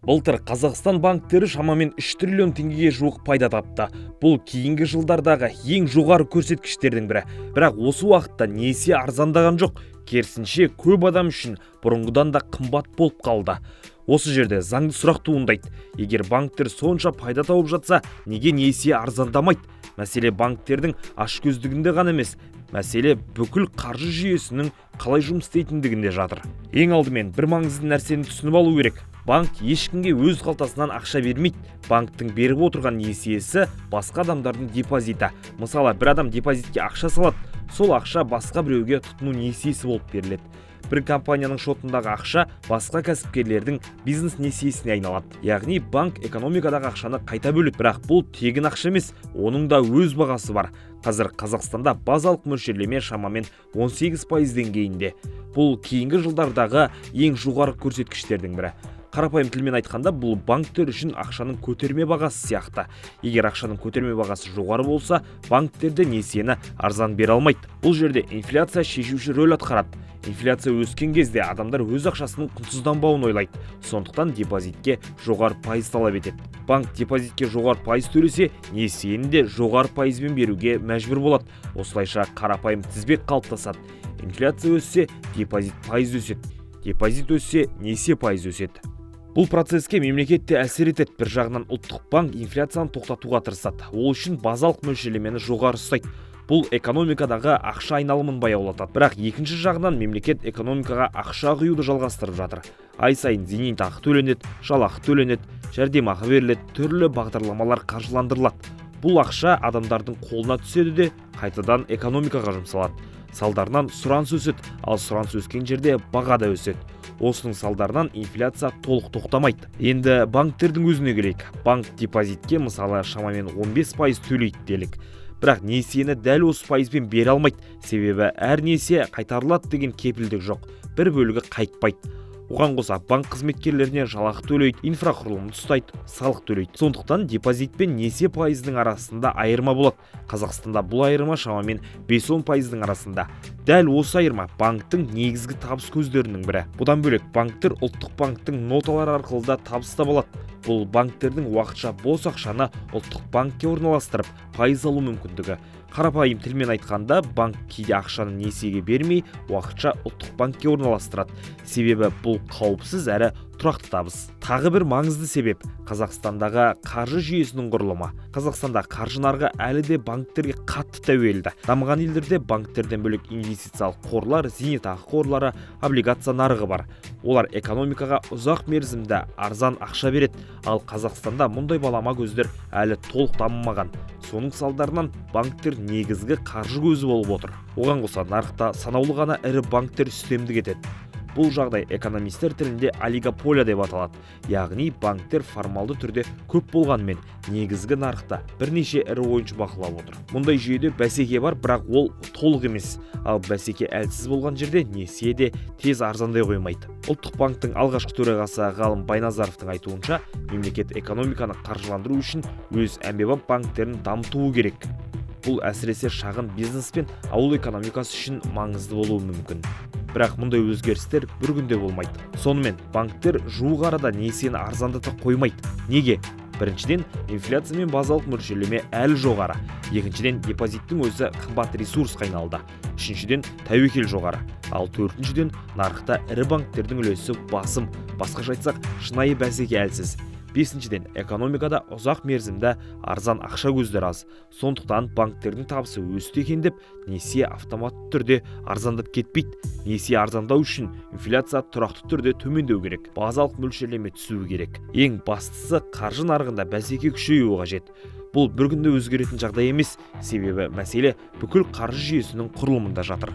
Былтыр Қазақстан банктері шамамен 3 триллион теңгеге жуық пайда тапты. Бұл кейінгі жылдардағы ең жоғары көрсеткіштердің бірі. Бірақ осы уақытта несие арзандаған жоқ. Керісінше көп адам үшін бұрынғыдан да қымбат болып қалды. Осы жерде заңды сұрақ туындайды. Егер банктер сонша пайда тауып жатса, неге несие арзандамайды? Мәселе банктердің ашкөздігінде ғана емес, мәселе бүкіл қаржы жүйесінің қалай жұмыс істейтіндігінде жатыр. Ең алдымен бір маңызды нәрсені түсініп алу керек. Банк ешкімге өз қалтасынан ақша бермейді. Банктың беріп отырған несиесі басқа адамдардың депозиті. Мысалы, бір адам депозитке ақша салады, сол ақша басқа біреуге тұтыну несиесі болып беріледі. Бір компанияның шотындағы ақша басқа кәсіпкерлердің бизнес несиесіне айналады. Яғни банк экономикадағы ақшаны қайта бөледі. Бірақ бұл тегін ақша емес, оның да өз бағасы бар. Қазір Қазақстанда базалық мөлшерлеме шамамен 18% деңгейінде. Бұл кейінгі жылдардағы ең жоғары көрсеткіштердің бірі. Қарапайым тілмен айтқанда, бұл банктер үшін ақшаның көтерме бағасы сияқты. Егер ақшаның көтерме бағасы жоғары болса, банктерде несиені арзан бере алмайды. Бұл жерде инфляция шешуші рөл атқарады. Инфляция өскен кезде адамдар өз ақшасының құнсызданбауын ойлайды. Сондықтан депозитке жоғары пайыз талап етеді. Банк депозитке жоғары пайыз төлесе, несиені де жоғары пайызбен беруге мәжбүр болады. Осылайша қарапайым тізбек қалыптасады. Инфляция өссе, депозит пайыз өседі. Депозит өссе, несие пайыз өседі. Бұл процеске мемлекет те әсер етеді. Бір жағынан ұлттық банк инфляцияны тоқтатуға тырысады. Ол үшін базалық мөлшерлемені жоғары ұстайды. Бұл экономикадағы ақша айналымын баяулатады. Бірақ екінші жағынан мемлекет экономикаға ақша құюды жалғастырып жатыр. Ай сайын зейнетақы төленеді, жалақы төленеді, жәрдемақы беріледі, түрлі бағдарламалар қаржыландырылады. Бұл ақша адамдардың қолына түседі де қайтадан экономикаға жұмсалады. Салдарынан сұраныс өседі, ал сұраныс өскен жерде баға да өседі. Осының салдарынан инфляция толық тоқтамайды. Енді банктердің өзіне келейік. Банк депозитке мысалы шамамен 15% төлейді делік. Бірақ несиені дәл осы пайызбен бере алмайды. Себебі әр несие қайтарылады деген кепілдік жоқ. Бір бөлігі қайтпайды. Оған қоса банк қызметкерлеріне жалақы төлейді, инфрақұрылымды ұстайды, салық төлейді. Сондықтан депозит пен несие пайызының арасында айырма болады. Қазақстанда бұл айырма шамамен 5-10% арасында. Дәл осы айырма банктың негізгі табыс көздерінің бірі. Бұдан бөлек банктер ұлттық банктың ноталары арқылы да табыс таба алады. Бұл банктердің уақытша бос ақшаны ұлттық банкке орналастырып, пайыз алу мүмкіндігі. Қарапайым тілмен айтқанда, банк кейде ақшаны несиеге бермей, уақытша ұлттық банкке орналастырады. Себебі бұл қауіпсіз әрі тұрақты табыс. Тағы бір маңызды себеп Қазақстандағы қаржы жүйесінің құрылымы. Қазақстанда қаржы нарығы әлі де банктерге қатты тәуелді. Дамыған елдерде банктерден бөлек инвестициялық қорлар, зейнетақы қорлары, облигация нарығы бар. Олар экономикаға ұзақ мерзімді арзан ақша береді. Ал Қазақстанда мұндай балама көздер әлі толық дамымаған. Соның салдарынан банктер негізгі қаржы көзі болып отыр. Оған қоса нарықта санаулы ғана ірі банктер үстемдік етеді. Бұл жағдай экономистер тілінде олигополия деп аталады. Яғни банктер формалды түрде көп болғанымен негізгі нарықта бірнеше ірі ойыншы бақылап отыр. Мұндай жүйеде бәсеке бар, бірақ ол толық емес. Ал бәсеке әлсіз болған жерде несие де тез арзандай қоймайды. Ұлттық банктың алғашқы төрағасы Ғалым Байназаровтың айтуынша, мемлекет экономиканы қаржыландыру үшін өз әмбебап банктерін дамытуы керек. Бұл әсіресе шағын бизнес пен ауыл экономикасы үшін маңызды болуы мүмкін. Бірақ мұндай өзгерістер бір күнде болмайды. Сонымен банктер жуық арада несиені арзандата қоймайды. Неге? Біріншіден, инфляция мен базалық мөлшерлеме әлі жоғары. Екіншіден, депозиттің өзі қымбат ресурсқа айналды. Үшіншіден, тәуекел жоғары. Ал төртіншіден, нарықта ірі банктердің үлесі басым. Басқаша айтсақ, шынайы бәсеке әлсіз. Бесіншіден, экономикада ұзақ мерзімді арзан ақша көздері аз. Сондықтан банктердің табысы өсті екен деп, несие автоматты түрде арзандап кетпейді. Несие арзандау үшін инфляция тұрақты түрде төмендеу керек. Базалық мөлшерлеме түсуі керек. Ең бастысы қаржы нарығында бәсеке күшеюі қажет. Бұл бір күнде өзгеретін жағдай емес, себебі мәселе бүкіл қаржы жүйесінің құрылымында жатыр.